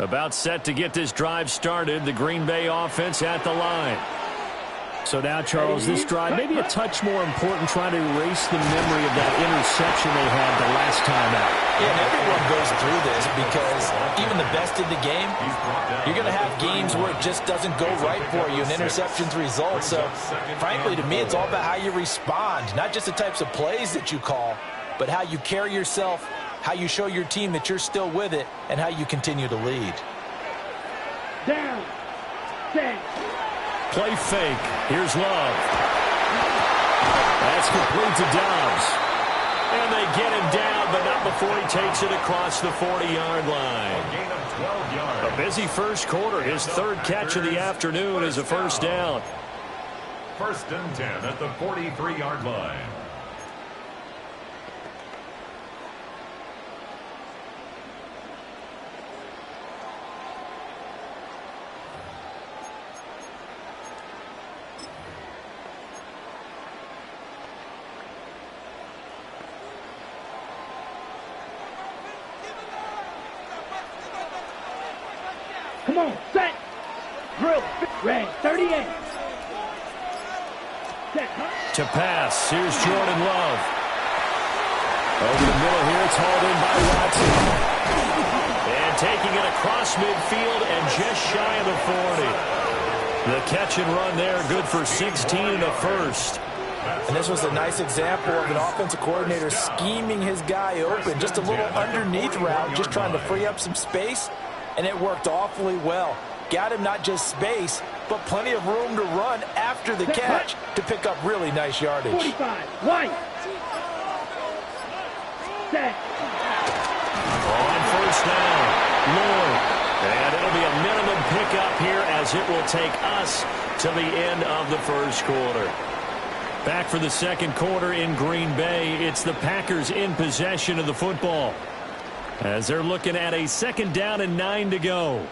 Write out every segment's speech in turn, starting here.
About set to get this drive started. The Green Bay offense at the line. So now, Charles, this drive maybe a touch more important, trying to erase the memory of that interception they had the last time out. Yeah, and everyone goes through this because even the best in the game, you're going to have games where it just doesn't go right for you and interceptions result. So, frankly, to me, it's all about how you respond, not just the types of plays that you call, but how you carry yourself, how you show your team that you're still with it, and how you continue to lead. Down. Set. Play fake. Here's Love. That's complete to Dobbs. And they get him down, but not before he takes it across the 40-yard line. A gain of 12 yards. A busy first quarter. His third catch of the afternoon is a first down. 1st and 10 at the 43-yard line. Come on, set. Drill. Red, 38. Set. To pass. Here's Jordan Love. Over the middle here, it's hauled in by Watson. And taking it across midfield and just shy of the 40. The catch and run there, good for 16 in the first. And this was a nice example of an offensive coordinator scheming his guy open. Just a little underneath route, just trying to free up some space. And it worked awfully well. Got him not just space, but plenty of room to run after the catch to pick up really nice yardage. 45, White. Set. On first down, Lloyd. And it'll be a minimum pickup here as it will take us to the end of the first quarter. Back for the second quarter in Green Bay. It's the Packers in possession of the football, as they're looking at a 2nd down and 9 to go.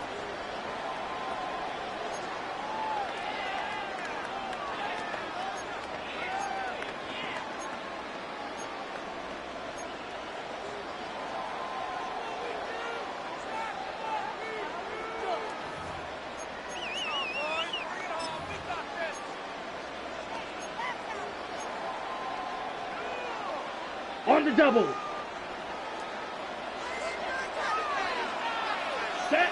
On the double. Set.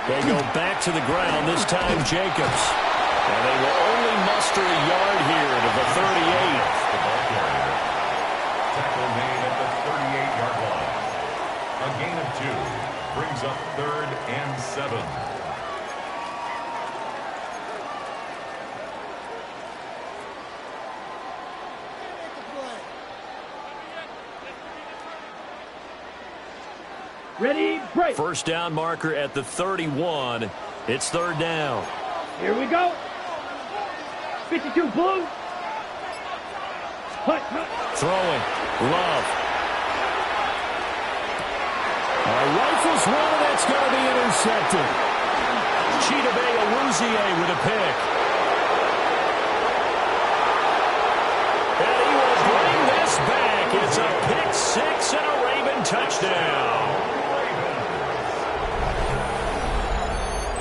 They go back to the ground, this time Jacobs. And they will only muster a yard here to the 38. Tackle made at the 38-yard line. A gain of 2 brings up 3rd and 7. Ready, break. First down marker at the 31. It's 3rd down. Here we go. 52 blue. Hut. Throwing. Love. Rifles one, and that's going to be intercepted. Chidobe Awuzie with a pick. And he will bring this back. It's a pick 6 and a Raven touchdown.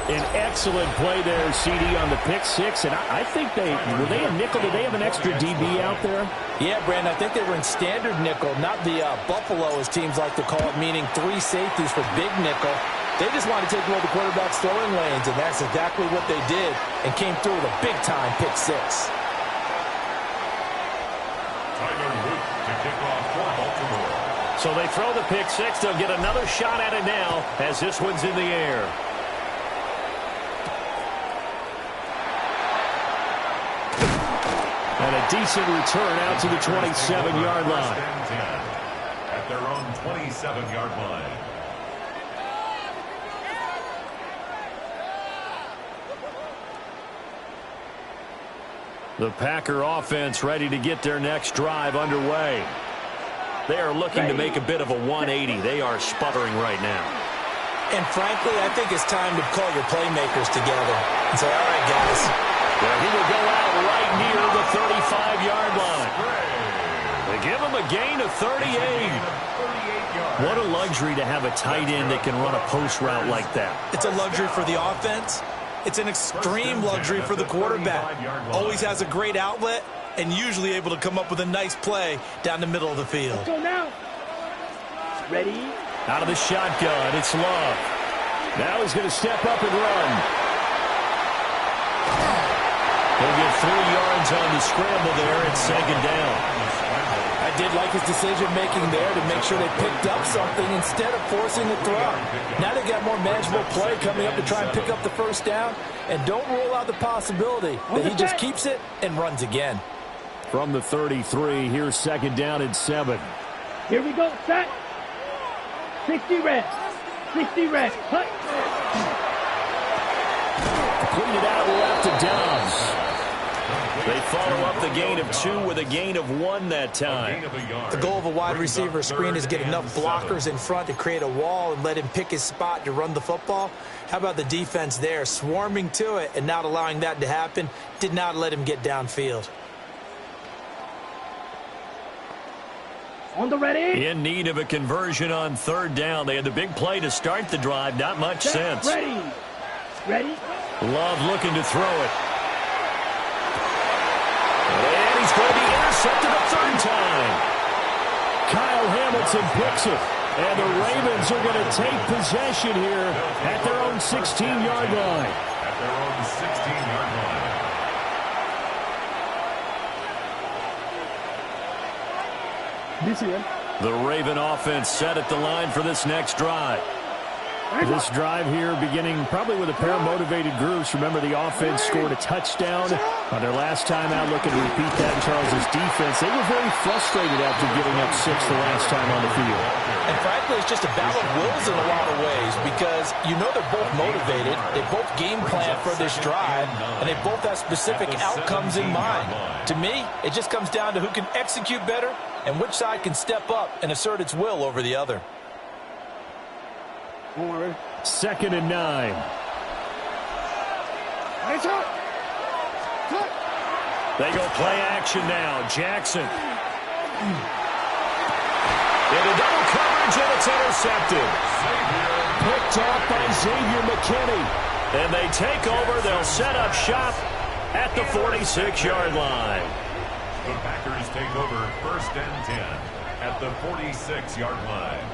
An excellent play there, CD, on the pick 6. And I think were they a nickel? Did they have an extra DB out there? Yeah, Brandon, I think they were in standard nickel, not the Buffalo, as teams like to call it, meaning 3 safeties for big nickel. They just wanted to take away the quarterback's throwing lanes, and that's exactly what they did, and came through with a big-time pick 6. So they throw the pick 6. They'll get another shot at it now as this one's in the air. And a decent return out to the 27-yard line. At their own 27-yard line. The Packer offense ready to get their next drive underway. They are looking to make a bit of a 180. They are sputtering right now. And frankly, I think it's time to call your playmakers together and say, all right, guys. Well, he will go out right near the 35-yard line. They give him a gain of 38. What a luxury to have a tight end that can run a post route like that. It's a luxury for the offense. It's an extreme luxury for the quarterback. Always has a great outlet and usually able to come up with a nice play down the middle of the field. Let's go now. Ready? Out of the shotgun, it's Love. Now he's going to step up and run. He'll get 3 yards on the scramble there at second down. I did like his decision-making there to make sure they picked up something instead of forcing the throw. Now they got more manageable play coming up to try and pick up the first down. And don't rule out the possibility that he just keeps it and runs again. From the 33, here's second down and 7. Here we go. Set. 60 reps. 60 reps. Hut. Clean it out left to Dobbs. They follow up the gain of 2 with a gain of 1 that time. The goal of a wide receiver screen is get enough blockers in front to create a wall and let him pick his spot to run the football. How about the defense there, swarming to it and not allowing that to happen? Did not let him get downfield. On the ready. In need of a conversion on third down. They had the big play to start the drive. Not much sense. Ready. Ready. Love looking to throw it. And he's going to be intercepted a third time. Kyle Hamilton picks it. And the Ravens are going to take possession here at their own 16-yard line. At their own 16-yard line. This here. The Raven offense set at the line for this next drive. This drive here beginning probably with a pair of motivated groups. Remember, the offense scored a touchdown on their last time out, looking to repeat that in Charles' defense. They were very frustrated after giving up 6 the last time on the field. And frankly, it's just a battle of wills in a lot of ways because you know they're both motivated. They both game plan for this drive, and they both have specific outcomes in mind. To me, it just comes down to who can execute better and which side can step up and assert its will over the other. Second and 9. They go play action now. Jackson. Into double coverage, and it's intercepted. Picked off by Xavier McKinney. And they take over. They'll set up shop at the 46-yard line. The Packers take over first and 10 at the 46-yard line.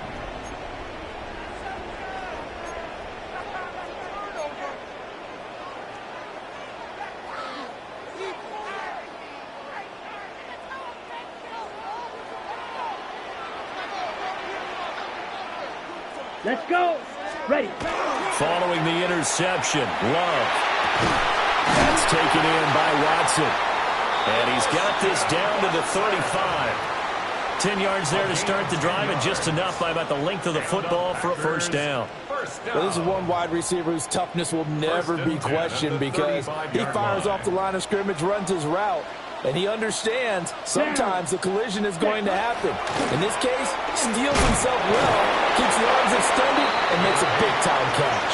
Let's go. Ready. Following the interception, Love. That's taken in by Watson. And he's got this down to the 35. 10 yards there to start the drive, and just enough by about the length of the football for a first down. Well, this is one wide receiver whose toughness will never be questioned because he fires off the line of scrimmage, runs his route, and he understands sometimes the collision is going to happen. In this case, steals himself well, keeps the arms extended, and makes a big-time catch.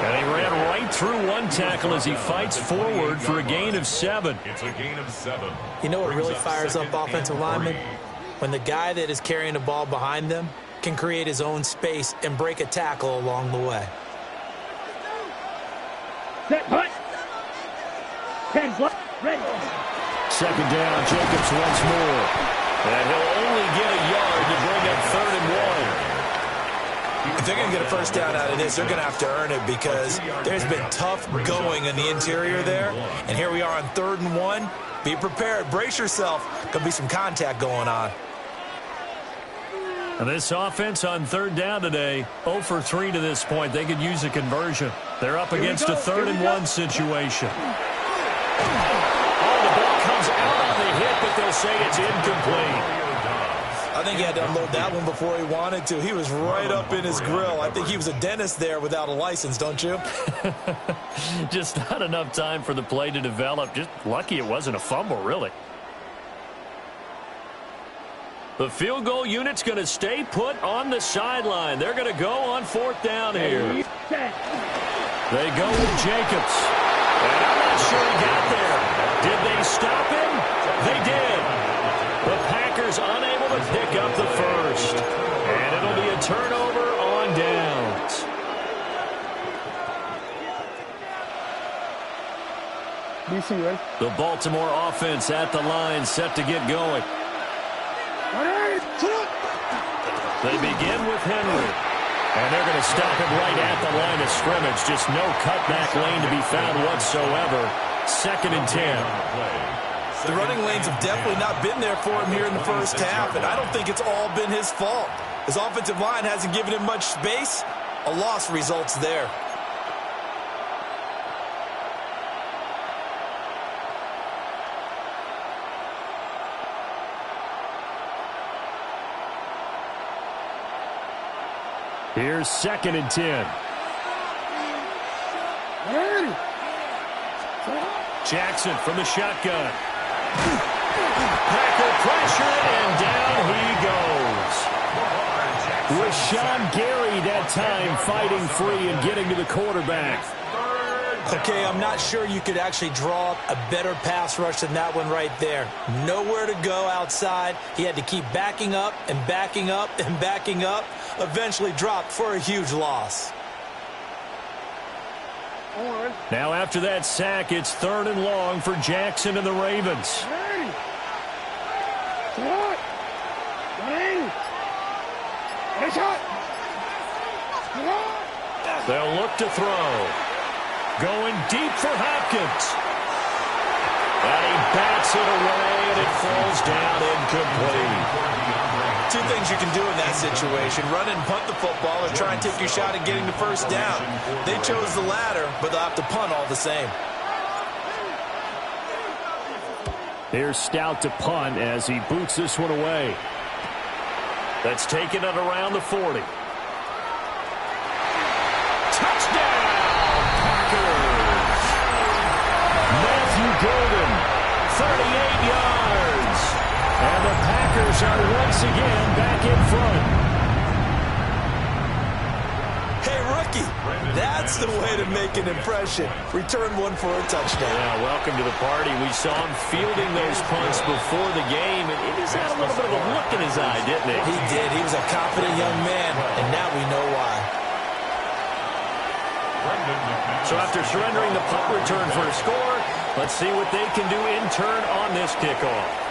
And he ran right through one tackle as he fights forward for a gain of 7. It's a gain of 7. You know what really fires up offensive linemen? When the guy that is carrying the ball behind them can create his own space and break a tackle along the way. Set. Hut. 10 block. Ready. Second down, Jacobs once more. And he'll only get a yard to bring up 3rd and 1. If they're going to get a first down out of this, they're going to have to earn it because there's been tough going in the interior there. And here we are on 3rd and 1. Be prepared. Brace yourself. Going to be some contact going on. And this offense on 3rd down today, 0 for 3 to this point. They could use a conversion. They're up against a 3rd and 1 situation. Oh, the ball comes out on the hit, but they'll say it's incomplete. I think he had to unload that one before he wanted to. He was right up in his grill. I think he was a dentist there without a license, don't you? Just not enough time for the play to develop. Just lucky it wasn't a fumble, really. The field goal unit's going to stay put on the sideline. They're going to go on 4th down here. They go with Jacobs. And I'm not sure he got there. Did they stop him? They did. The Packers Packers unable to pick up the first. And it'll be a turnover on downs. The Baltimore offense at the line, set to get going. They begin with Henry. And they're going to stop him right at the line of scrimmage. Just no cutback lane to be found whatsoever. 2nd and 10. The running lanes have definitely not been there for him here in the first half, and I don't think it's all been his fault. His offensive line hasn't given him much space. A loss results there. Here's 2nd and 10. Jackson from the shotgun. Packer pressure, and down he goes. Rashawn Gary that time fighting free and getting to the quarterback. Okay, I'm not sure you could actually draw up a better pass rush than that one right there. Nowhere to go outside. He had to keep backing up and backing up and backing up. Eventually dropped for a huge loss. Now after that sack, it's 3rd and long for Jackson and the Ravens. They'll look to throw. Going deep for Hopkins. And he bats it away, and it falls down incomplete. Two things you can do in that situation: run and punt the football, or try and take your shot at getting the first down. They chose the latter, but they'll have to punt all the same. Here's Stout to punt as he boots this one away. That's taken it around the 40. Touchdown, Packers! Matthew Golden, 38 yards. And the Packers are once again back in front. Hey, rookie, that's the way to make an impression. Return one for a touchdown. Yeah, welcome to the party. We saw him fielding those punts before the game, and he just had a little bit of a look in his eye, didn't he? He did. He was a confident young man, and now we know why. So after surrendering the punt return for a score, let's see what they can do in turn on this kickoff.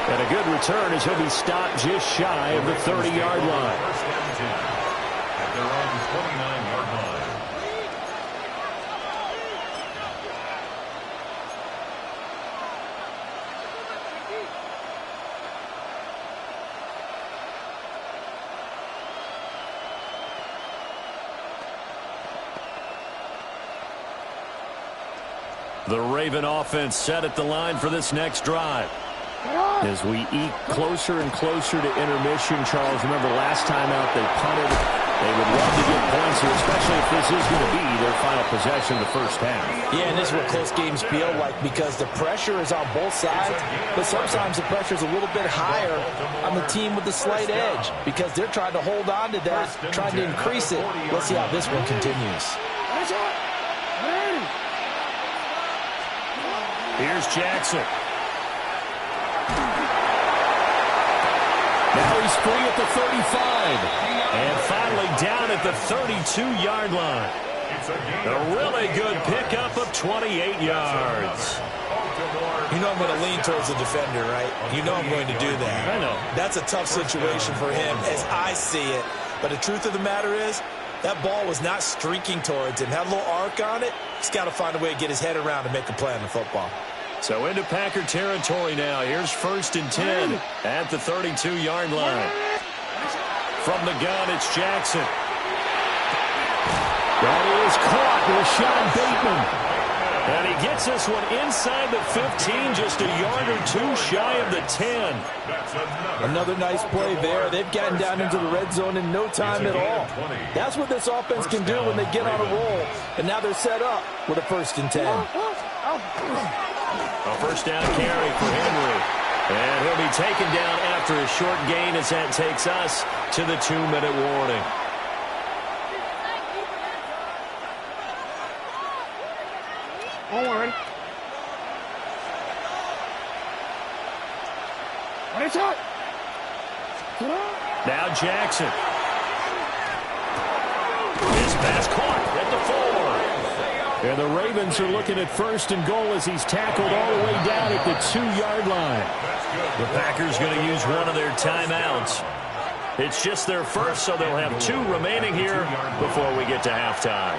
And a good return as he'll be stopped just shy of the 30-yard line. First and 10 at their own 29-yard line. The Raven offense set at the line for this next drive. As we eke closer and closer to intermission, Charles, remember last time out they punted. They would love to get points here, especially if this is going to be their final possession of the first half. Yeah, and this is what close games feel like, because the pressure is on both sides, but sometimes the pressure is a little bit higher on the team with the slight edge, because they're trying to hold on to that, trying to increase it. Let's see how this one continues. Here's Jackson. Now he's free at the 35. And finally down at the 32-yard line. A really good pickup of 28 yards. You know I'm going to lean towards the defender, right? You know I'm going to do that. I know. That's a tough situation for him as I see it. But the truth of the matter is, that ball was not streaking towards him. Had a little arc on it. He's got to find a way to get his head around and make a play on the football. So into Packer territory now. Here's 1st and 10 at the 32-yard line. From the gun, it's Jackson. That is caught with Sean Bateman. And he gets this one inside the 15, just a yard or two shy of the 10. Another nice play there. They've gotten down into the red zone in no time at all. That's what this offense can do when they get on a roll. And now they're set up with a 1st and 10. A first down carry for Henry. And he'll be taken down after a short gain as that takes us to the 2-minute warning. Now Jackson. His pass caught at the 4. And the Ravens are looking at 1st and goal as he's tackled all the way down at the 2-yard line. The Packers going to use one of their timeouts. It's just their first, so they'll have 2 remaining here before we get to halftime.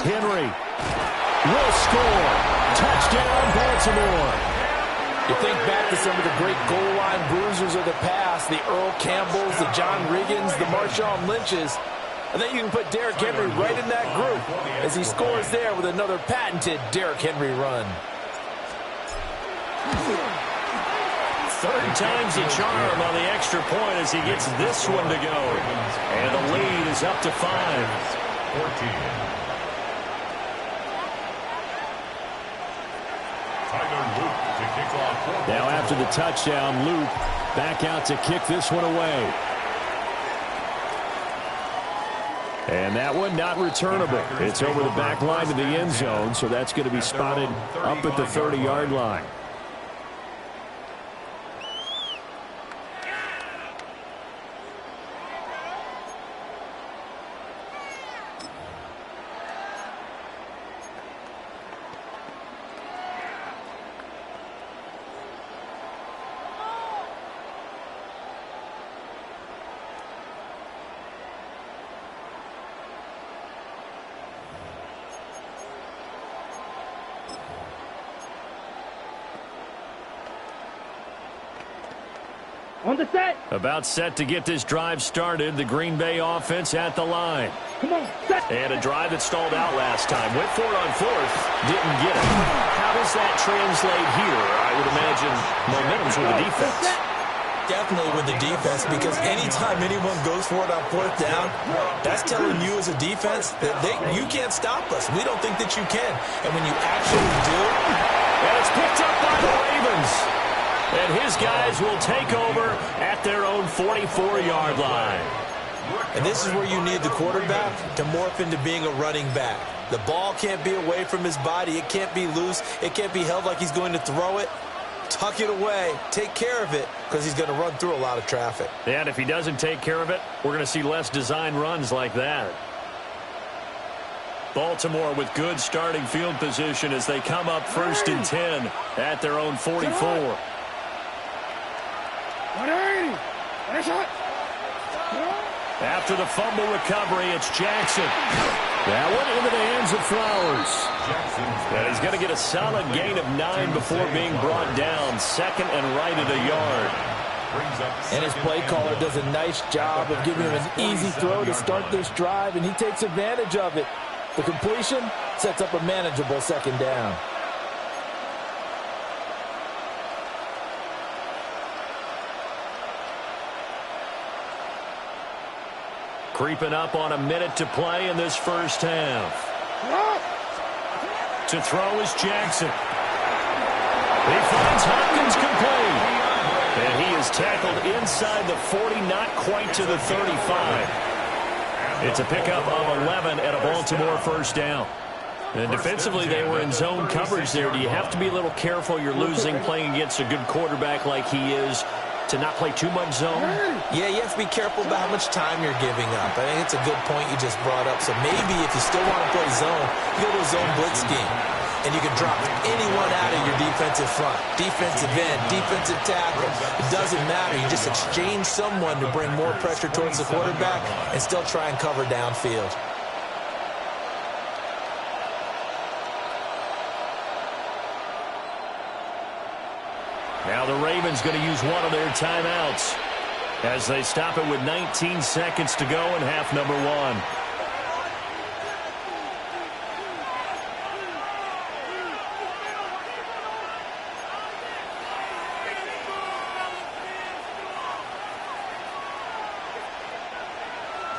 Henry will score. Touchdown, Baltimore. You think back to some of the great goal line bruisers of the past, the Earl Campbells, the John Riggins, the Marshawn Lynches. I think you can put Derrick Henry right in that group as he scores there with another patented Derrick Henry run. 3rd time's a charm on the extra point as he gets this one to go. And the lead is up to 5. 14. Now after the touchdown, Luke back out to kick this one away. And that one not returnable. It's over the back line to the end zone, so that's going to be spotted up at the 30-yard line. On the set. About set to get this drive started. The Green Bay offense at the line. Come on, set. And a drive that stalled out last time. Went for it on 4th. Didn't get it. How does that translate here? I would imagine momentum's with the defense. Definitely with the defense, because anytime anyone goes for it on 4th down, that's telling you as a defense that you can't stop us. We don't think that you can. And when you actually do, and it's picked up by the Ravens. And his guys will take over at their own 44-yard line. And this is where you need the quarterback to morph into being a running back. The ball can't be away from his body. It can't be loose. It can't be held like he's going to throw it. Tuck it away. Take care of it, because he's going to run through a lot of traffic. And if he doesn't take care of it, we're going to see less design runs like that. Baltimore with good starting field position as they come up 1st and 10 at their own 44. After the fumble recovery, it's Jackson. That one into the hands of Flowers. And he's going to get a solid gain of 9 before being brought down. 2nd and right at a yard. And his play caller does a nice job of giving him an easy throw to start this drive, and he takes advantage of it. The completion sets up a manageable 2nd down. Creeping up on a minute to play in this first half. To throw is Jackson. He finds Hopkins complete. And he is tackled inside the 40, not quite to the 35. It's a pickup of 11 at a Baltimore 1st down. And defensively, they were in zone coverage there. Do you have to be a little careful? You're losing playing against a good quarterback like he is, to not play too much zone? Yeah, you have to be careful about how much time you're giving up. I think it's a good point you just brought up. So maybe if you still want to play zone, you go to a zone blitz scheme. And you can drop anyone out of your defensive front. Defensive end, defensive tackle. It doesn't matter. You just exchange someone to bring more pressure towards the quarterback and still try and cover downfield. Now the Ravens going to use one of their timeouts as they stop it with 19 seconds to go in half number 1.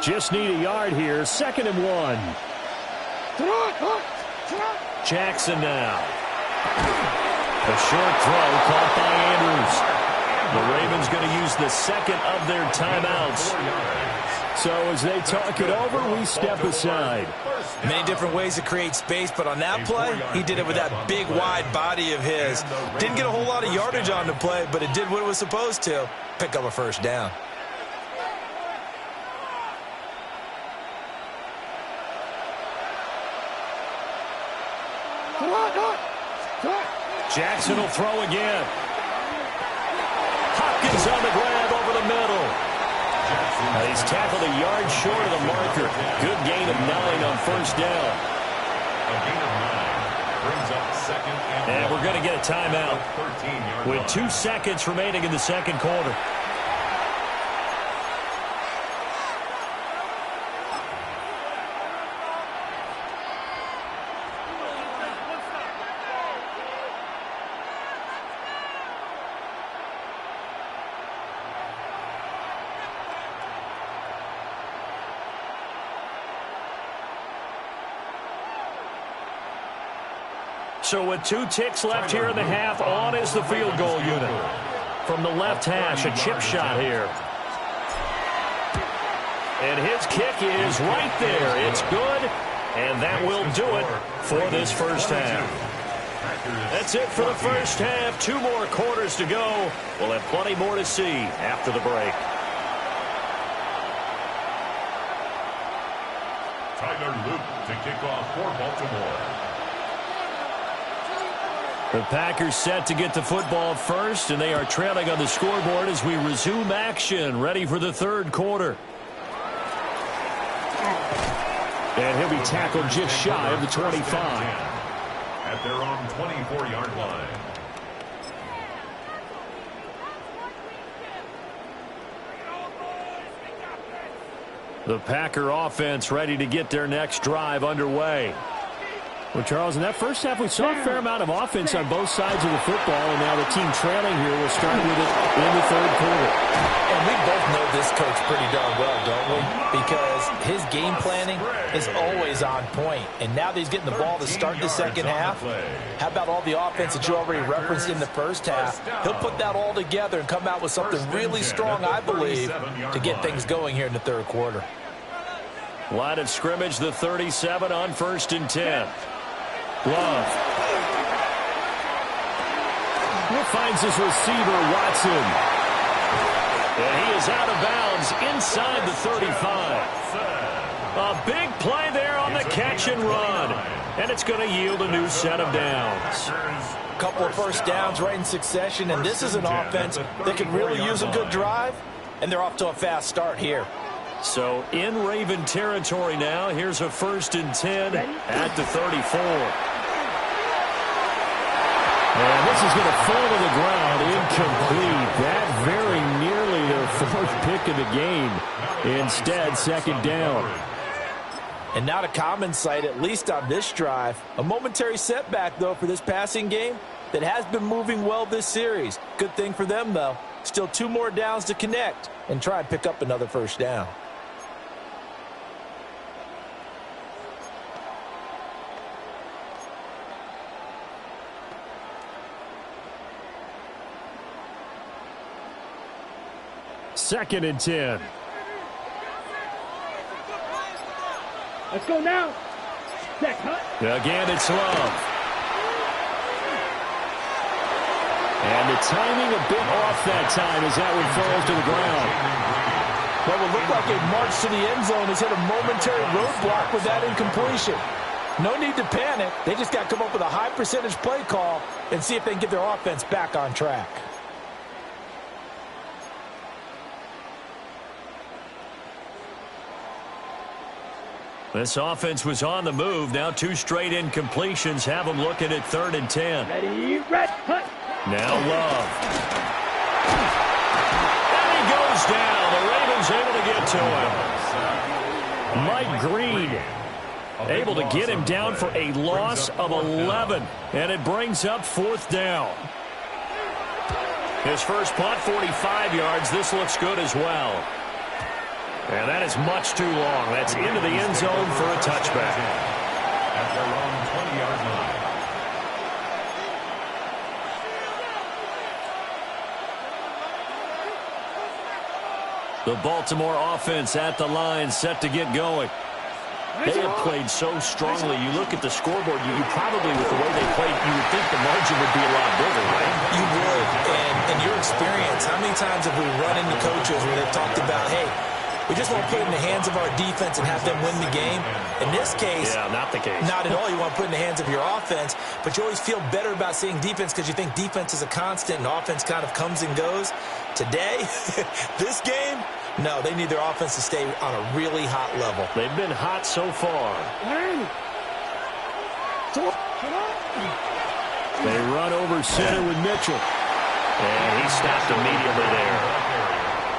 Just need a yard here. 2nd and 1. Jackson now. A short throw caught by Andrews. The Ravens going to use the second of their timeouts. So as they talk it over, we step aside. Many different ways to create space, but on that play, he did it with that big, wide body of his. Didn't get a whole lot of yardage on the play, but it did what it was supposed to. Pick up a first down. Jackson will throw again. Hopkins on the grab over the middle. He's tackled a yard short of the marker. Good gain of 9 on first down. A gain of 9 brings up second and we're going to get a timeout with 2 seconds remaining in the second quarter. So with 2 ticks left here in the half, on is the field goal unit. From the left hash, a chip shot here. And his kick is right there. It's good, and that will do it for this first half. That's it for the first half. 2 more quarters to go. We'll have plenty more to see after the break. Tyler Luke to kick off for Baltimore. The Packers set to get the football first, and they are trailing on the scoreboard as we resume action, ready for the third quarter. And he'll be tackled just shy of the 25. At their own 24-yard line. The Packer offense ready to get their next drive underway. Well, Charles, in that first half, we saw a fair amount of offense on both sides of the football, and now the team trailing here will start with it in the third quarter. And we both know this coach pretty darn well, don't we? Because his game planning is always on point. And now that he's getting the ball to start the second half, how about all the offense that you already referenced in the first half? He'll put that all together and come out with something really strong, I believe, to get things going here in the third quarter. Line of scrimmage, the 37 on 1st and 10. Love. He finds his receiver, Watson. And he is out of bounds inside the 35. A big play there on the catch and run. And it's going to yield a new set of downs. A couple of first downs right in succession, and this is an offense that can really use a good drive, and they're off to a fast start here. So in Raven territory now, here's a 1st and 10 at the 34. And this is going to fall to the ground, incomplete. That very nearly their 4th pick of the game. Instead, 2nd down. And not a common sight, at least on this drive. A momentary setback, though, for this passing game that has been moving well this series. Good thing for them, though. Still 2 more downs to connect and try and pick up another first down. Second and 10. Let's go now. Check, Again, it's Love. And the timing a bit off that time as that one falls to the ground. What would look like a march to the end zone has hit a momentary roadblock with that incompletion. No need to panic. They just got to come up with a high percentage play call and see if they can get their offense back on track. This offense was on the move. Now 2 straight incompletions have them looking at 3rd and 10. Ready, red, hut. Now Love. And he goes down. The Ravens able to get to him. Mike Green able to get him down for a loss of 11. And it brings up 4th down. His first punt, 45 yards. This looks good as well. And that is much too long. That's into the end zone for a touchback. At their own 20-yard line. The Baltimore offense at the line, set to get going. They have played so strongly. You look at the scoreboard, you probably, with the way they played, you would think the margin would be a lot bigger, right? You would. And in your experience, how many times have we run into coaches where they've talked about, hey, we just want to put it in the hands of our defense and have them win the game? In this case, yeah, not the case. Not at all. You want to put it in the hands of your offense, but you always feel better about seeing defense because you think defense is a constant and offense kind of comes and goes. Today, this game, no, they need their offense to stay on a really hot level. They've been hot so far. They run over center with Mitchell. And he stopped immediately there.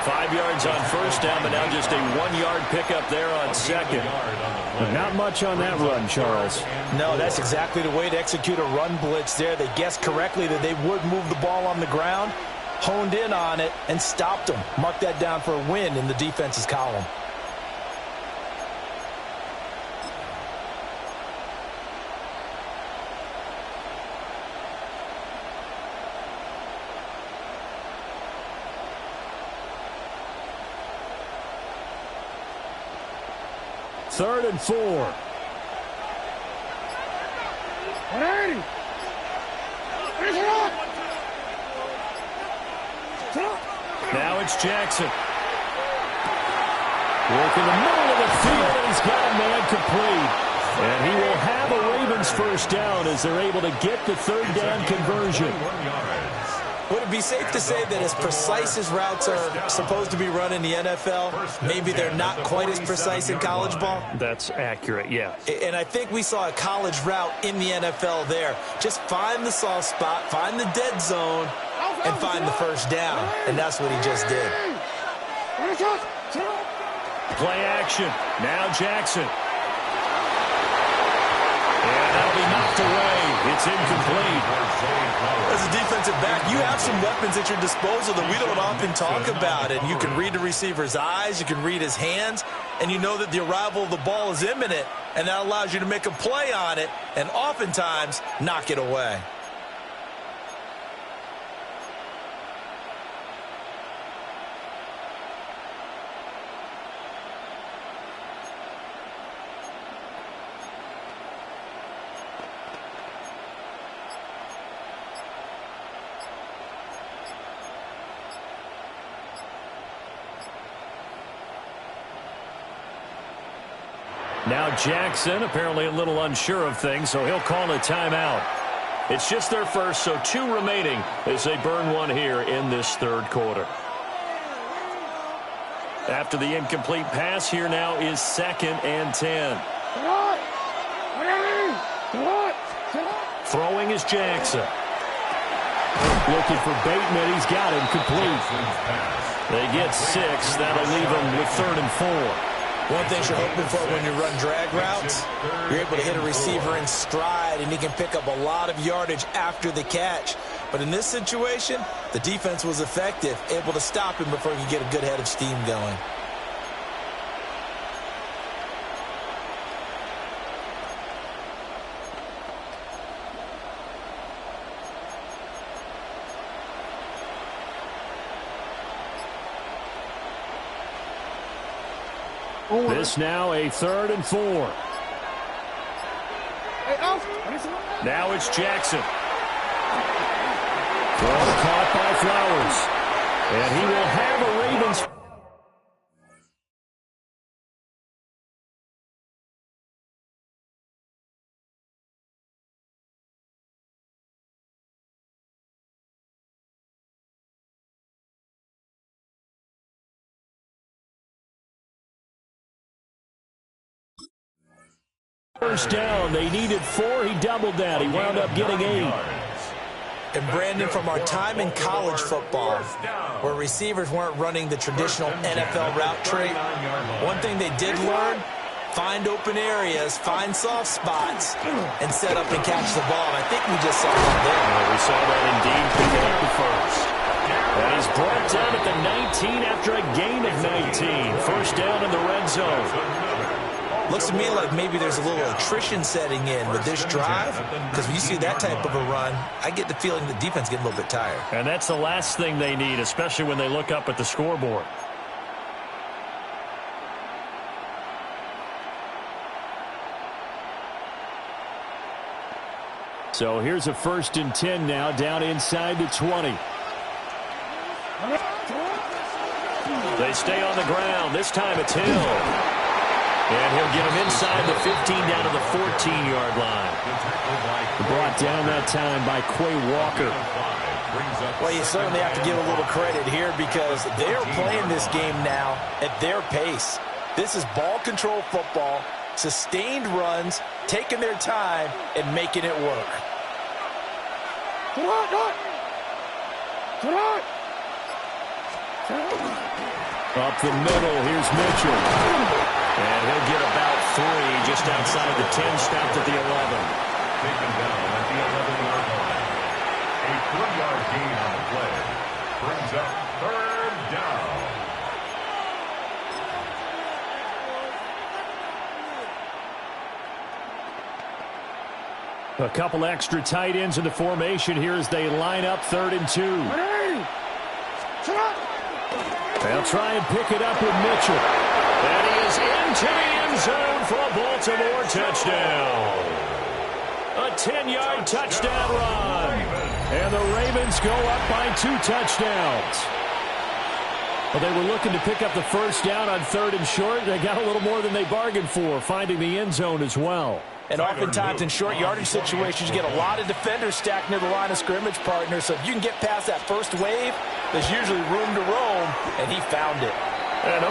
5 yards on first down, but now just a 1-yard pickup there on second. But not much on that run, Charles. No, that's exactly the way to execute a run blitz there. They guessed correctly that they would move the ball on the ground, honed in on it, and stopped them. Mark that down for a win in the defense's column. Third and 4. Now it's Jackson. Work in the middle of the field, and he's got a man complete. And he will have a Ravens first down as they're able to get the third down conversion. Would it be safe to say that as precise as routes are supposed to be run in the NFL, maybe they're not quite as precise in college ball? That's accurate, yeah. And I think we saw a college route in the NFL there. Just find the soft spot, find the dead zone, and find the first down. And that's what he just did. Play action. Now Jackson. And that'll be knocked away. It's incomplete. As a defensive back, you have some weapons at your disposal that we don't often talk about. And you can read the receiver's eyes, you can read his hands, and you know that the arrival of the ball is imminent, and that allows you to make a play on it and oftentimes knock it away. Now Jackson apparently a little unsure of things, so he'll call a timeout. It's just their first, so 2 remaining as they burn one here in this third quarter. After the incomplete pass, here now is 2nd and 10. Throwing is Jackson. Looking for Bateman. He's got him complete. They get 6. That'll leave them with 3rd and 4. One thing you're hoping for when you run drag routes, you're able to hit a receiver in stride, and he can pick up a lot of yardage after the catch. But in this situation, the defense was effective, able to stop him before he could get a good head of steam going. This now a 3rd and 4. Now it's Jackson. Throw caught by Flowers. And he will have a Ravens. First down, they needed 4. He doubled that. He wound up getting 8. And Brandon, from our time in college football, where receivers weren't running the traditional NFL route tree, one thing they did learn, find open areas, find soft spots, and set up and catch the ball. And I think we just saw that there. We saw that indeed, picking up the first. And he's brought down at the 19 after a gain of 19. First down in the red zone. Looks to me like maybe there's a little attrition setting in with this drive, because when you see that type of a run, I get the feeling the defense getting a little bit tired. And that's the last thing they need, especially when they look up at the scoreboard. So here's a 1st and 10 now, down inside the 20. They stay on the ground. This time it's Hill. And he'll get him inside the 15 down to the 14-yard line. Brought down that time by Quay Walker. Well, you certainly have to give a little credit here because they are playing this game now at their pace. This is ball control football, sustained runs, taking their time, and making it work. Up the middle, here's Mitchell. And he'll get about 3 just outside the 10, stopped at the 11. Taken down at the 11-yard line. A 3-yard gain on the play. Brings up 3rd down. A couple extra tight ends in the formation here as they line up 3rd and 2. They'll try and pick it up with Mitchell. And he is into the end zone for a Baltimore touchdown. A 10-yard touchdown run. And the Ravens go up by 2 touchdowns. Well, they were looking to pick up the 1st down on 3rd and short. They got a little more than they bargained for, finding the end zone as well. And oftentimes in short yardage situations, you get a lot of defenders stacked near the line of scrimmage, partner. So if you can get past that first wave, there's usually room to roam, and he found it. And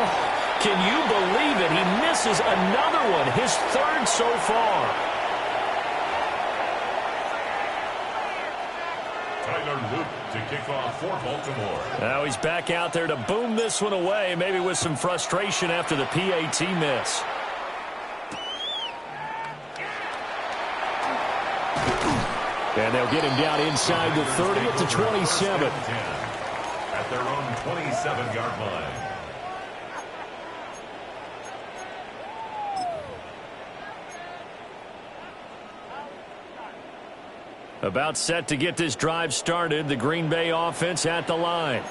can you believe it? He misses another one, his 3rd so far. Tyler Luke to kick off for Baltimore. Now he's back out there to boom this one away, maybe with some frustration after the PAT miss. And they'll get him down inside the 30 at the 27. At their own 27-yard line. About set to get this drive started. The Green Bay offense at the line.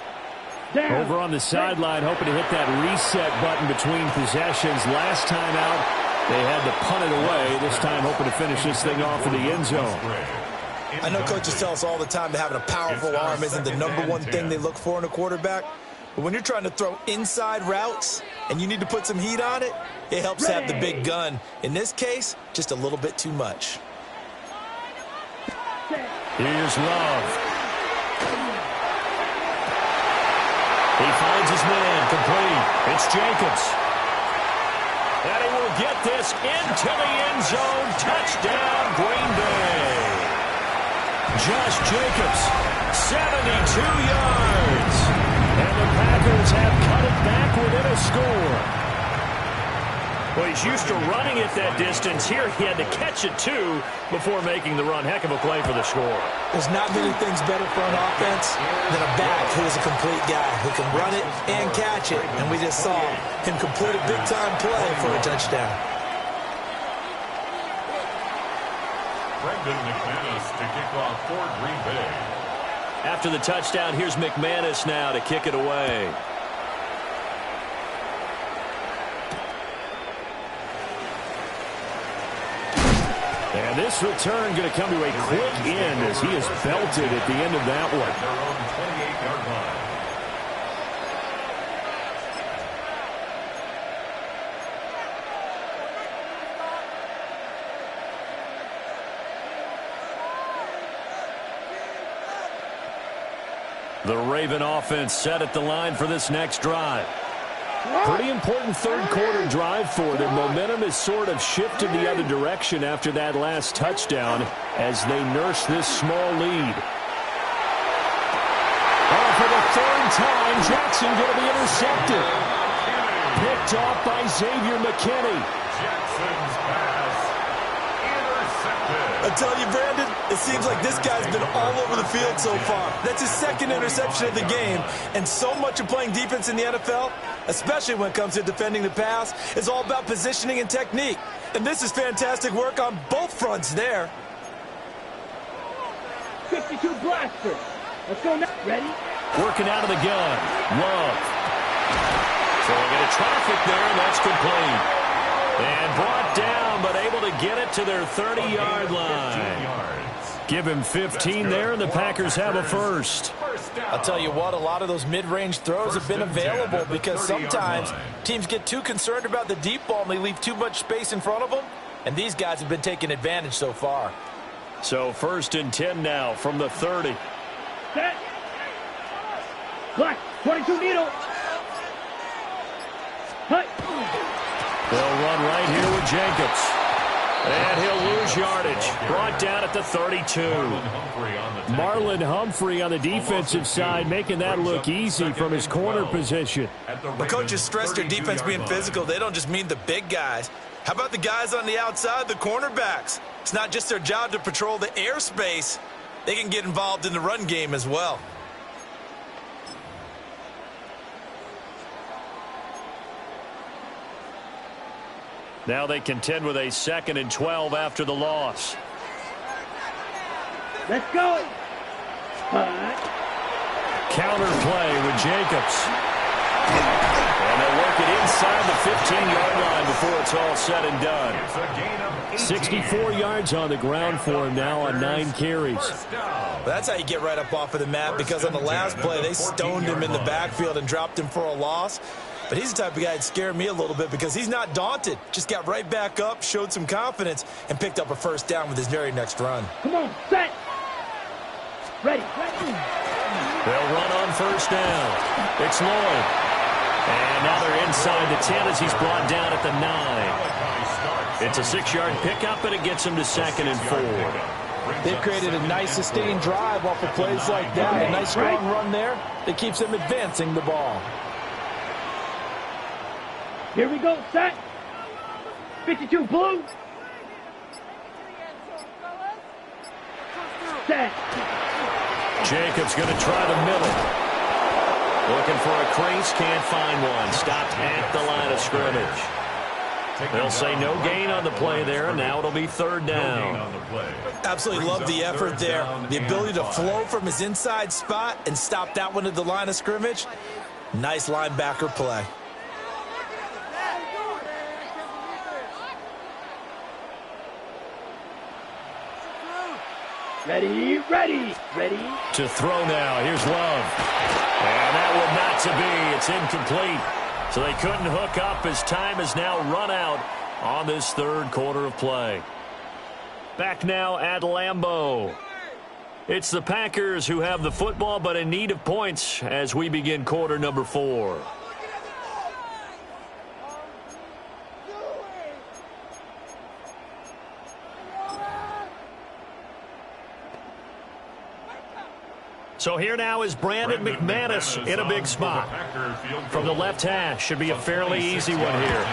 Over on the sideline, hoping to hit that reset button between possessions. Last time out, they had to punt it away. This time hoping to finish this thing off in the end zone. I know coaches tell us all the time that having a powerful arm isn't the #1 thing they look for in a quarterback. But when you're trying to throw inside routes and you need to put some heat on it, it helps have the big gun. In this case, just a little bit too much. Here's Love. He finds his man complete. It's Jacobs. And he will get this into the end zone. Touchdown, Green Bay. Josh Jacobs, 72 yards. And the Packers have cut it back within a score. Well, he's used to running it that distance. Here he had to catch it, too, before making the run. Heck of a play for the score. There's not many things better for an offense than a back who is a complete guy who can run it and catch it. And we just saw him complete a big-time play for a touchdown. Brendan McManus to kick off for Green Bay. After the touchdown, here's McManus now to kick it away. And this return going to come to a quick end as he is belted at the end of that one. Their own 28-yard line. The Raven offense set at the line for this next drive. Pretty important third-quarter drive for them. Momentum has sort of shifted the other direction after that last touchdown as they nurse this small lead. Oh, for the 3rd time, Jackson going to be intercepted. Picked off by Xavier McKinney. Jackson's pass intercepted. I tell you, Brandon, it seems like this guy's been all over the field so far. That's his 2nd interception of the game. And so much of playing defense in the NFL, especially when it comes to defending the pass, is all about positioning and technique. And this is fantastic work on both fronts there. 52 blaster. Let's go now. Ready? Working out of the gun. Love. Throwing into traffic there, and that's complete. And brought down, but able to get it to their 30-yard line. Give him 15 there, and the Packers have a first. I'll tell you what, a lot of those mid-range throws have been available because sometimes teams get too concerned about the deep ball and they leave too much space in front of them, and these guys have been taking advantage so far. So 1st and 10 now from the 30. Set. Black, 22 needle. Cut. They'll run right here with Jacobs. And he'll lose yardage. Brought down at the 32. Marlon Humphrey on the defensive side, making that look easy from his corner position. The coaches stress their defense being physical. They don't just mean the big guys. How about the guys on the outside, the cornerbacks? It's not just their job to patrol the airspace. They can get involved in the run game as well. Now they contend with a 2nd and 12 after the loss. Let's go. Counter play with Jacobs. And they'll work it inside the 15-yard line before it's all said and done. 64 yards on the ground for him now on 9 carries. Well, that's how you get right up off of the mat, because on the last play, they stoned him in the backfield and dropped him for a loss. But he's the type of guy that scared me a little bit because he's not daunted. Just got right back up, showed some confidence, and picked up a first down with his very next run. Come on, set. Ready. They'll run on 1st down. It's Lloyd. And now they're inside the 10 as he's brought down at the 9. It's a 6-yard pickup, and it gets him to 2nd and 4. They've created a nice sustained drive off of plays like that. A nice strong run there that keeps them advancing the ball. Here we go, set. 52 blue. Set. Jacobs going to try the middle. Looking for a crease, can't find one. Stopped at the line of scrimmage. They'll say no gain on the play there, and now it'll be 3rd down. Absolutely love the effort there. The ability to flow from his inside spot and stop that one at the line of scrimmage. Nice linebacker play. Ready. To throw now. Here's Love. And that one not to be. It's incomplete. So they couldn't hook up as time has now run out on this 3rd quarter of play. Back now at Lambeau. It's the Packers who have the football but in need of points as we begin quarter number 4. So here now is Brandon McManus in a big spot. From the left hash, should be a fairly easy one here.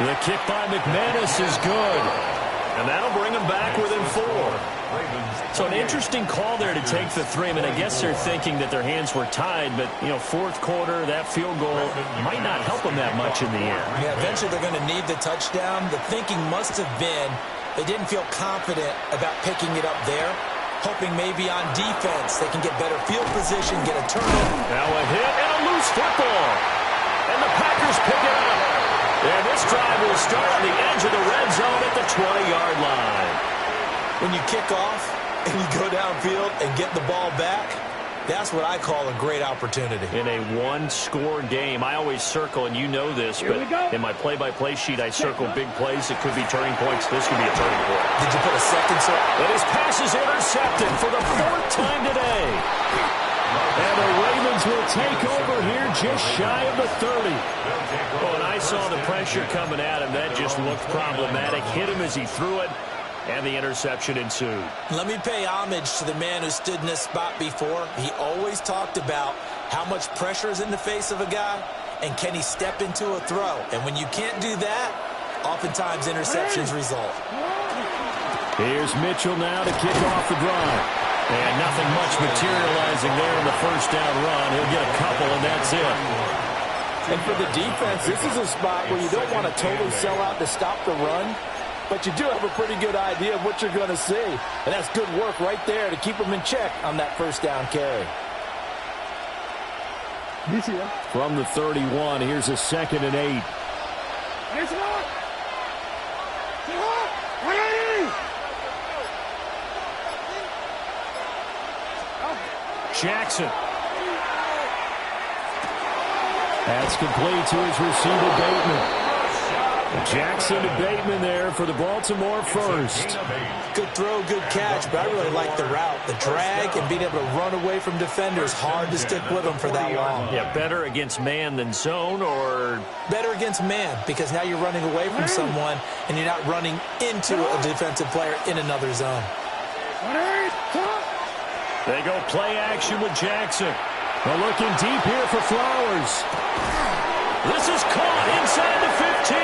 The kick by McManus is good. And that'll bring him back within 4. So an interesting call there to take the 3. I mean, I guess they're thinking that their hands were tied, but, 4th quarter, that field goal might not help them that much in the end. Yeah, eventually they're going to need the touchdown. The thinking must have been they didn't feel confident about picking it up there. Hoping maybe on defense they can get better field position, get a turnover. Now a hit and a loose football. And the Packers pick it up. And this drive will start on the edge of the red zone at the 20-yard line. When you kick off and you go downfield and get the ball back, that's what I call a great opportunity. In a one-score game, I always circle, and you know this, but in my play-by-play sheet, I circle big plays that could be turning points. This could be a turning point. Did you put a second, sir? And his pass is intercepted for the 4th time today. And the Ravens will take over here just shy of the 30. Oh, and I saw the pressure coming at him. That just looked problematic. Hit him as he threw it. And the interception ensued. Let me pay homage to the man who stood in this spot before. He always talked about how much pressure is in the face of a guy and can he step into a throw. And when you can't do that, oftentimes interceptions result. Here's Mitchell now to kick off the drive. And nothing much materializing there in the 1st down run. He'll get a couple, and that's it. And for the defense, this is a spot where you don't want to totally sell out to stop the run. But you do have a pretty good idea of what you're going to see. And that's good work right there to keep them in check on that 1st down carry. From the 31, here's a 2nd and 8. Jackson. That's complete to his receiver, Bateman. Jackson to Bateman there for the Baltimore first. Good throw, good catch, but I really like the route. The drag and being able to run away from defenders, hard to stick with them for that long. Yeah, better against man than zone, or? Better against man, because now you're running away from someone and you're not running into a defensive player in another zone. They go play action with Jackson. They're looking deep here for Flowers. This is caught inside the 15.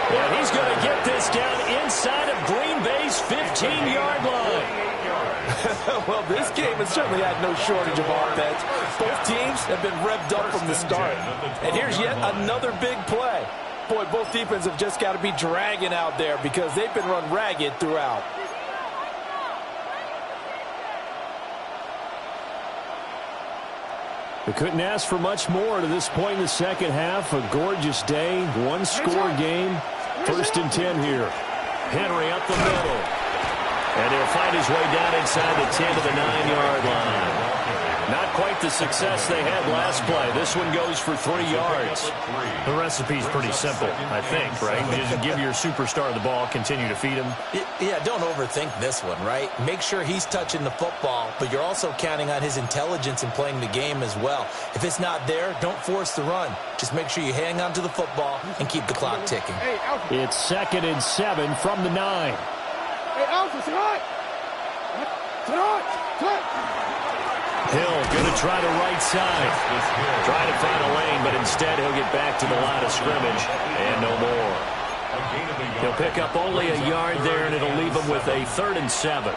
And he's going to get this down inside of Green Bay's 15-yard line. Well, this game has certainly had no shortage of offense. Both teams have been revved up from the start. And here's yet another big play. Boy, both defenses have just got to be dragging out there because they've been run ragged throughout. They couldn't ask for much more to this point in the second half. A gorgeous day, one-score game. 1st and 10 here. Henry up the middle. And he'll find his way down inside the 10 to the 9-yard line. Not quite the success they had last play. This one goes for 3 yards. The recipe's pretty simple, I think, right? Just give your superstar the ball, continue to feed him. Yeah, don't overthink this one, right? Make sure he's touching the football, but you're also counting on his intelligence in playing the game as well. If it's not there, don't force the run. Just make sure you hang on to the football and keep the clock ticking. It's 2nd and 7 from the 9. Hey, Alpha, tonight! Hill going to try to right side. Try to find a lane, but instead he'll get back to the line of scrimmage and no more. He'll pick up only a yard there, and it'll leave him with a 3rd and 7.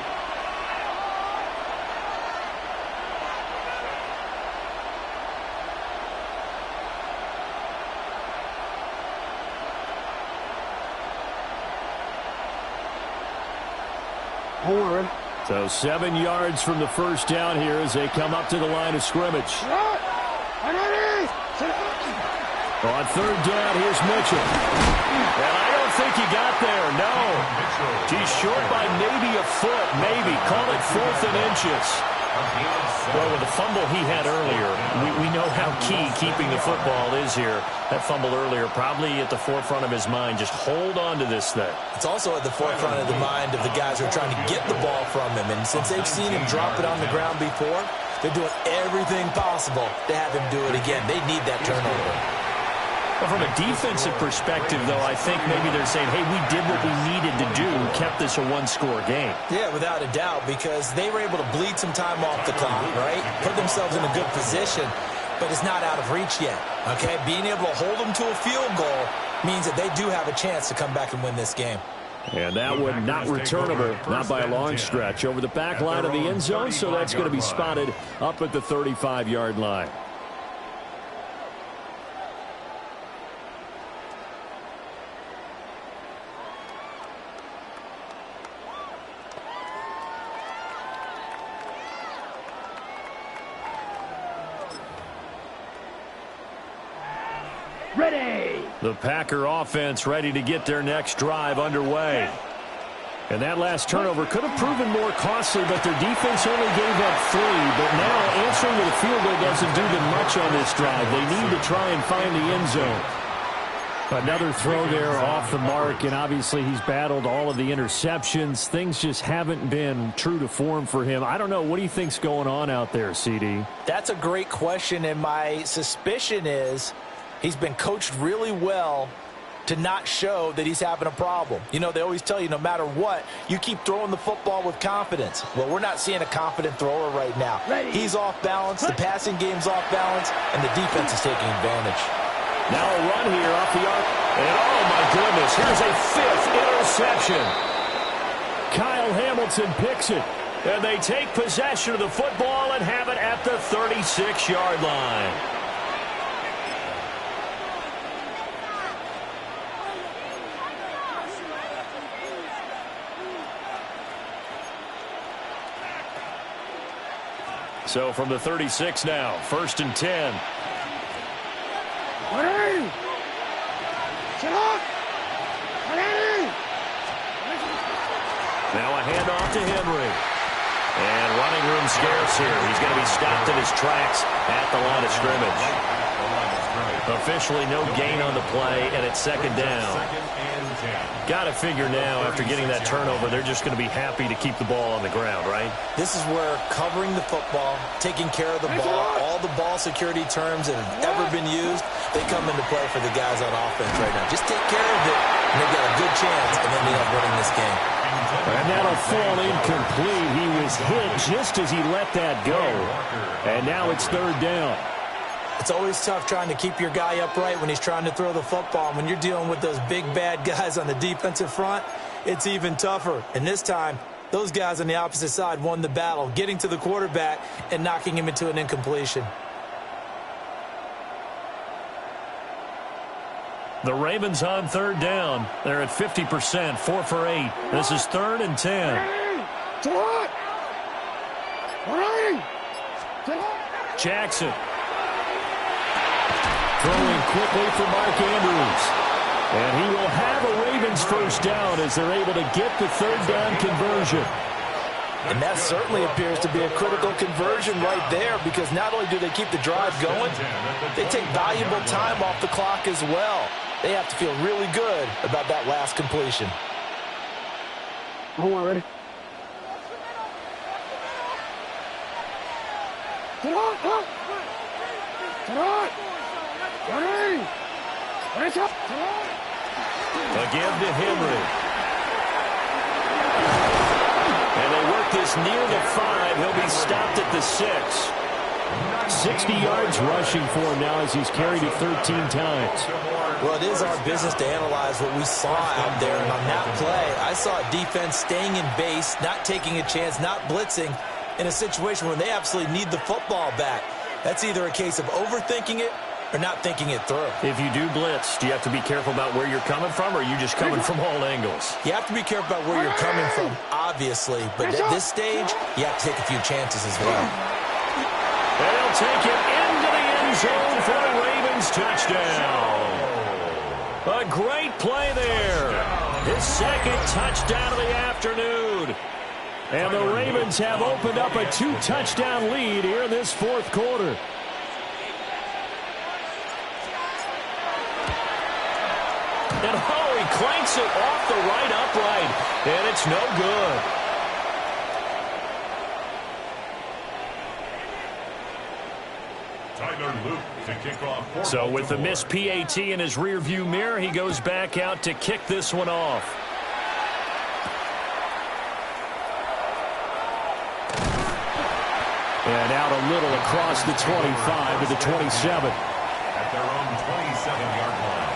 So 7 yards from the first down here as they come up to the line of scrimmage. On 3rd down, here's Mitchell. And I don't think he got there, no. He's short by maybe a foot, maybe. Call it 4th and inches. Well, with the fumble he had earlier, we know how key keeping the football is here. That fumble earlier probably at the forefront of his mind. Just hold on to this thing. It's also at the forefront of the mind of the guys who are trying to get the ball from him. And since they've seen him drop it on the ground before, they're doing everything possible to have him do it again. They need that turnover. Well, from a defensive perspective, though, I think maybe they're saying, hey, we did what we needed to do and kept this a one-score game. Yeah, without a doubt, because they were able to bleed some time off the clock, right? Put themselves in a good position, but it's not out of reach yet, okay? Being able to hold them to a field goal means that they do have a chance to come back and win this game. And that one not returnable, not by a long stretch, over the back line of the end zone, so that's going to be spotted up at the 35-yard line. Ready! The Packer offense ready to get their next drive underway. And that last turnover could have proven more costly, but their defense only gave up 3. But now answering with a field goal doesn't do them much on this drive. They need to try and find the end zone. Another throw there off the mark, and obviously he's battled all of the interceptions. Things just haven't been true to form for him. I don't know. What do you think's going on out there, CD? That's a great question, and my suspicion is he's been coached really well to not show that he's having a problem. You know, they always tell you no matter what, you keep throwing the football with confidence. Well, we're not seeing a confident thrower right now. He's off balance, the passing game's off balance, and the defense is taking advantage. Now a run here off the arc. And oh my goodness, here's a 5th interception. Kyle Hamilton picks it. And they take possession of the football and have it at the 36-yard line. So from the 36 now, 1st and 10. Now a handoff to Henry. And running room scarce here. He's going to be stopped in his tracks at the line of scrimmage. Officially no gain on the play, and it's second down. Got to figure now, after getting that turnover, they're just going to be happy to keep the ball on the ground, right? This is where covering the football, taking care of the ball, all the ball security terms that have ever been used, they come into play for the guys on offense right now. Just take care of it, and they've got a good chance of ending up winning this game. And that'll fall incomplete. He was hit just as he let that go. And now it's third down. It's always tough trying to keep your guy upright when he's trying to throw the football. And when you're dealing with those big, bad guys on the defensive front, it's even tougher. And this time, those guys on the opposite side won the battle, getting to the quarterback and knocking him into an incompletion. The Ravens on third down. They're at 50%, 4 for 8. This is 3rd and 10. Jackson. Throwing quickly for Mark Andrews. And he will have a Ravens first down as they're able to get the third down conversion. And that certainly appears to be a critical conversion right there, because not only do they keep the drive going, they take valuable time off the clock as well. They have to feel really good about that last completion. Hold on, ready? Get on, up! Get on! Ready! Ready, up! Again to Henry. And they work this near the 5. He'll be stopped at the 6. 60 yards rushing for him now as he's carried it 13 times. Well, it is our business to analyze what we saw out there. And on that play, I saw a defense staying in base, not taking a chance, not blitzing in a situation where they absolutely need the football back. That's either a case of overthinking it or not thinking it through. If you do blitz, do you have to be careful about where you're coming from, or are you just coming from all angles? You have to be careful about where you're coming from, obviously. But at this stage, you have to take a few chances as well. They'll take it into the end zone for a Ravens touchdown. A great play there. His second touchdown of the afternoon. And the Ravens have opened up a 2-touchdown lead here in this fourth quarter. And he clanks it off the right upright. And it's no good. So with the missed PAT in his rearview mirror, he goes back out to kick this one off. And out a little across the 25 to the 27. At their own 27-yard line.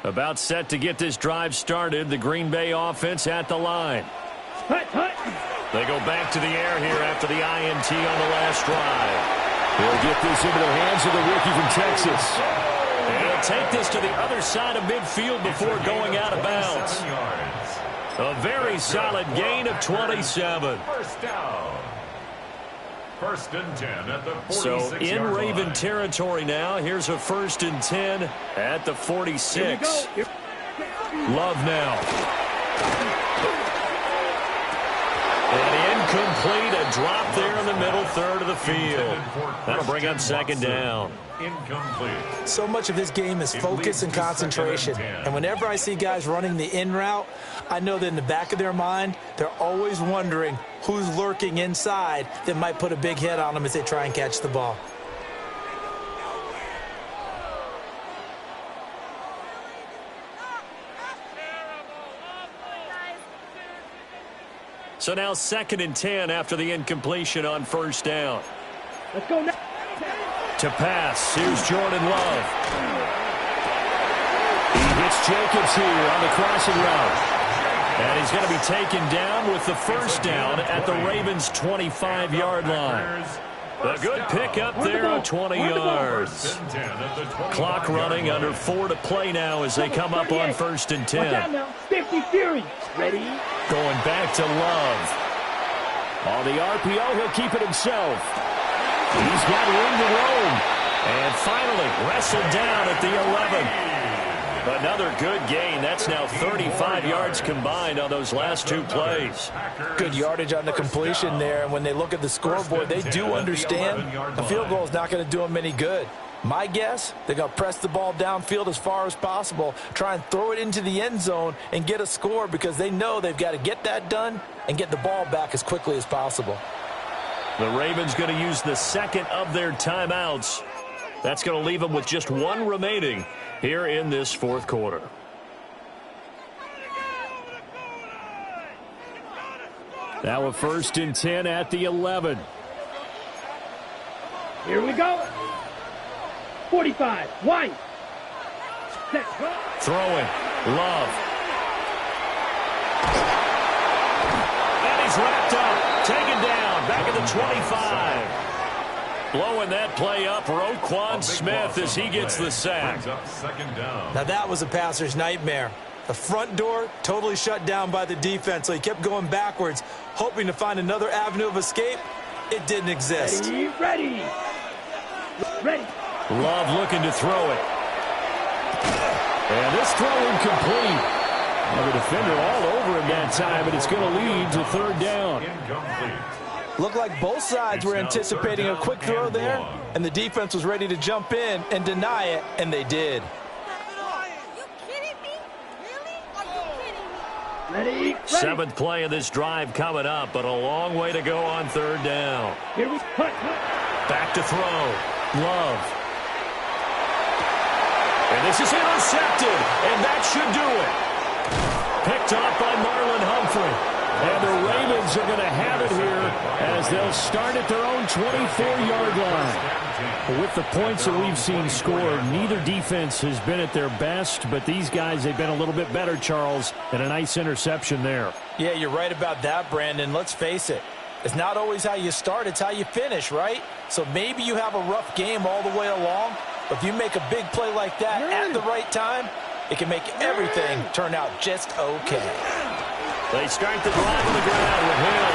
About set to get this drive started. The Green Bay offense at the line. They go back to the air here after the INT on the last drive. He'll get this into the hands of the rookie from Texas. And he'll take this to the other side of midfield before going out of bounds. A very solid gain of 27. First down. First and 10 at the 46-yard So in Raven line. territory now. Here's a 1st and 10 at the 46. Love now. And incomplete, a drop there in the middle third of the field. That'll bring up second down. Incomplete. So much of this game is focus and concentration. And whenever I see guys running the in route, I know that in the back of their mind, they're always wondering who's lurking inside that might put a big hit on them as they try and catch the ball. So now 2nd and 10 after the incompletion on first down. Let's go now. To pass, here's Jordan Love. He hits Jacobs here on the crossing route. And he's going to be taken down with the first down at the Ravens' 25-yard line. A good pickup there on 20 yards. Clock running under 4 to play now as they come up on 1st and 10. 50 Fury. Ready? Going back to Love. On the RPO, he'll keep it himself. He's got room to roam. And finally wrestled down at the 11. Another good gain. That's now 35 yards combined on those last two plays. Good yardage on the completion there. And when they look at the scoreboard, they do understand a field goal is not going to do them any good. My guess, they're going to press the ball downfield as far as possible, try and throw it into the end zone and get a score because they know they've got to get that done and get the ball back as quickly as possible. The Ravens going to use the second of their timeouts. That's going to leave them with just one remaining here in this fourth quarter. Now a 1st and 10 at the 11. Here we go. 45. White. Set. Throwing. Love. And he's wrapped up. Taken down. Back at the 25. Blowing that play up, Roquan Smith as he gets the sack. Now that was a passer's nightmare. The front door totally shut down by the defense, so he kept going backwards, hoping to find another avenue of escape. It didn't exist. Ready. Love looking to throw it. And this throw incomplete. Well, the defender all over him that time, but it's going to lead to 3rd down. Looked like both sides were anticipating a quick throw there, and the defense was ready to jump in and deny it, and they did. Are you kidding me? Really? Are you kidding me? Ready. 7th play of this drive coming up, but a long way to go on 3rd down. Here we cut. Back to throw. Love. And this is intercepted, and that should do it. Picked off by Marlon Humphrey. And the Ravens are going to have it here as they'll start at their own 24-yard line. With the points that we've seen scored, neither defense has been at their best, but these guys, they've been a little bit better, Charles, and a nice interception there. Yeah, you're right about that, Brandon. Let's face it. It's not always how you start, it's how you finish, right? So maybe you have a rough game all the way along, but if you make a big play like that at the right time, it can make everything turn out just okay. They start the drive on the ground with Hill.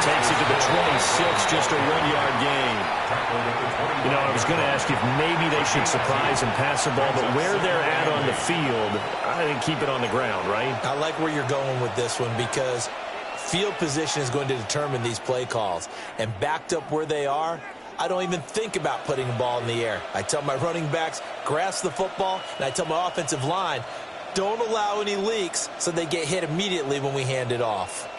Takes it to the 26, just a 1-yard gain. You know, I was going to ask you if maybe they should surprise and pass the ball, but where they're at on the field, I think keep it on the ground, right? I like where you're going with this one because field position is going to determine these play calls. And backed up where they are, I don't even think about putting the ball in the air. I tell my running backs, grasp the football, and I tell my offensive line, don't allow any leaks so they get hit immediately when we hand it off.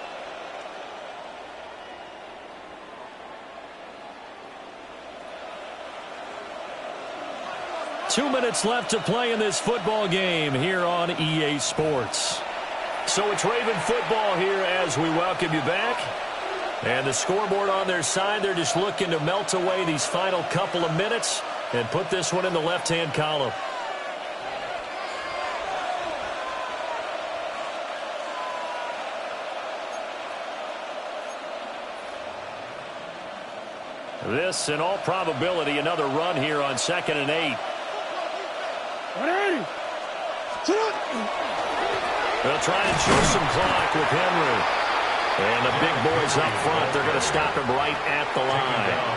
Two minutes left to play in this football game here on EA Sports. So it's Raven football here as we welcome you back. And the scoreboard on their side, they're just looking to melt away these final couple of minutes and put this one in the left-hand column. This, in all probability, another run here on 2nd and 8. They'll try and chew some clock with Henry. And the big boys up front, they're going to stop him right at the line.